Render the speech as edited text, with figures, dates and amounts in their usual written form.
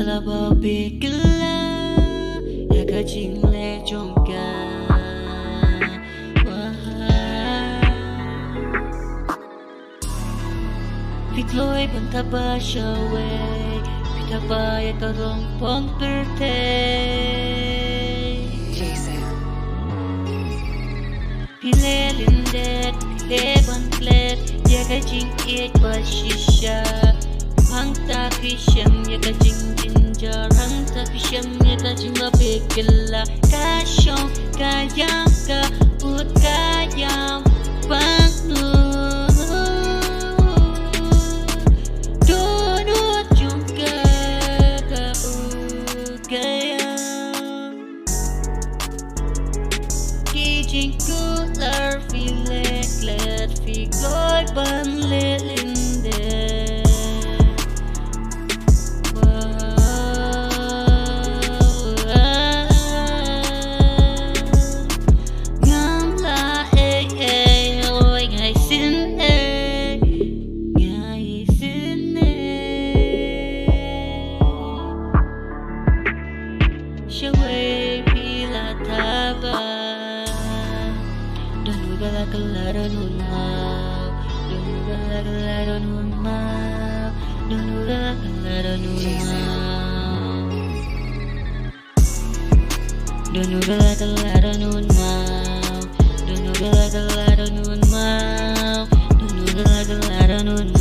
là bao bì cứ la ya cả chính lệ trong cả việc lối bằng ta ba shawe ta ba ya ta rong pong birthday pile lindet pile bandlet ya cả chính it ba shisha hang ta kisham ya ka jing ginger hang ta kisham ya ka jing ba pekilla ka shong ka yang ka ut ka yang bang nu do no chung ka ka ut ka yang ki jing ku lar fi let fi goy ban le linde Shawe pila taba Donu gala gala nun mau Donu gala gala nun mau Donu gala gala nun mau Donu gala gala nun mau Donu gala gala nun mau Donu gala gala nun